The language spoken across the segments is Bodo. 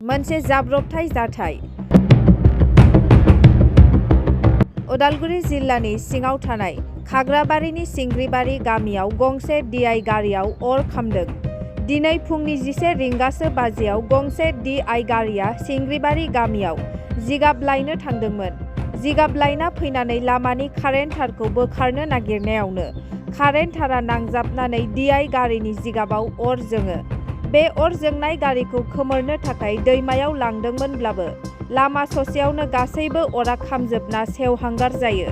मोनसे जाब्रबथाय जाथाय। उदालगुरि जिल्लानि सिङाव थानाय खाग्राबारिनि सिंग्रिबारि गामियाव गंसे DI गारियाव अर खामदों। दिनै फुंनि 11 रिंगासो बाजियाव गंसे DI गारिया सिंग्रिबारि गामियाव जिगाब लायनो थांदोंमोन। जिगाब लायना फैनानै लामानि कारेन्ट थारखौ बोखारनो नागिरनायावनो कारेन्ट थारा नांजाबनानै DI गारिनि जिगाबाव अर जोङो। बे अर जोंनाय गारिखौ खोमोरनो थाखाय दैमायाव लांदोंमोनब्लाबो लामा ससेयावनो गासैबो अरा खामजोबना सेवहांगार जायो।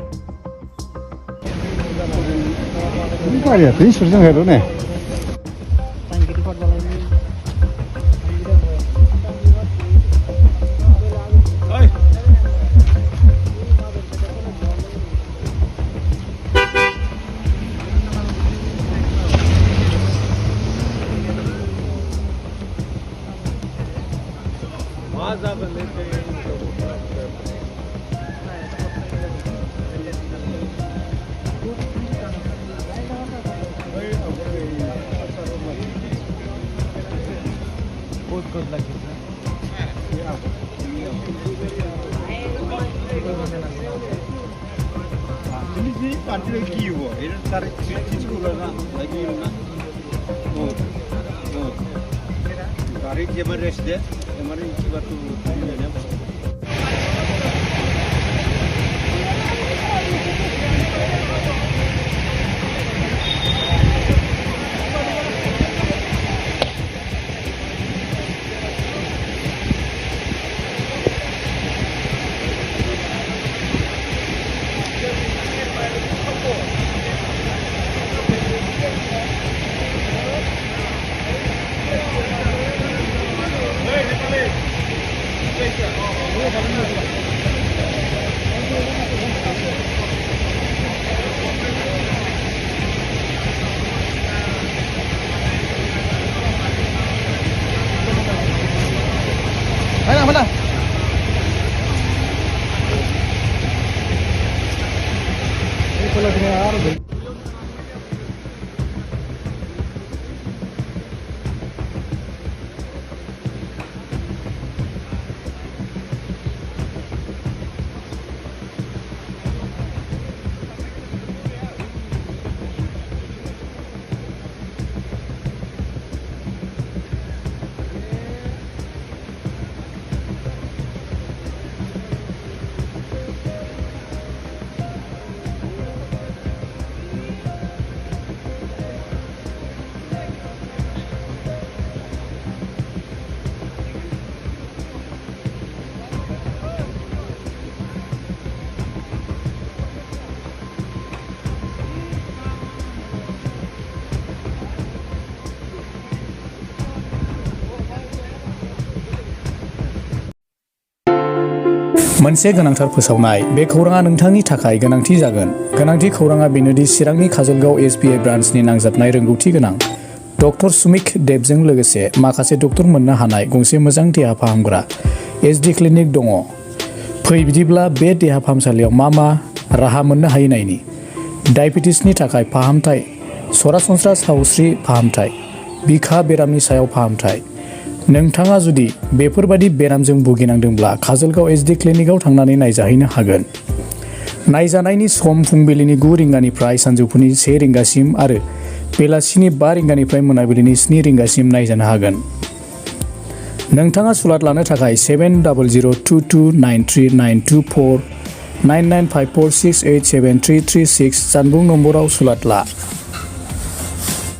मोनसे गोनांथार फोसावनाय। बे खौराङा नोंथांनि थाखाय गोनांथि जागोन। गोनांथि खौराङा बेनोदि चिरांनि काजलगाव SBI ब्रान्चनि नांजाबनाय रोंगौथि गोनां डक्टर सुमिक देबजों लोगोसे माखासे डक्टर मोननो हानाय गंसे मोजां देहा फाहामग्रा SD क्लिनिक दङ। फै बिदिब्ला बे देहा फाहामसालियाव मा राहा मोननो हायो नायनि। डायबेटिसनि थाखाय फाहामथाय, सरासनस्रा सावस्रि फाहामथाय, बिखा बेरामनि सायाव फाहामथाय। नोंथाङा जुदि बेफोरबादि बेरामजों भुगिनांदोंब्ला काजलगाव SD क्लिनिकआव थांनानै नायजाहैनो हागोन। नायजानायनि सम फुंबिलिनि 9 रिंगानिफ्राय सानजौफुनि 1 रिंगासिम आरो बेलासिनि 5 रिंगानिफ्राय मोनाबिलिनि 7 रिंगासिम नायजानो हागोन। नोंथाङा सुलाद लानो थाखाय 7002293924 9954687336 जानबुं नम्बराव सुलाद ला।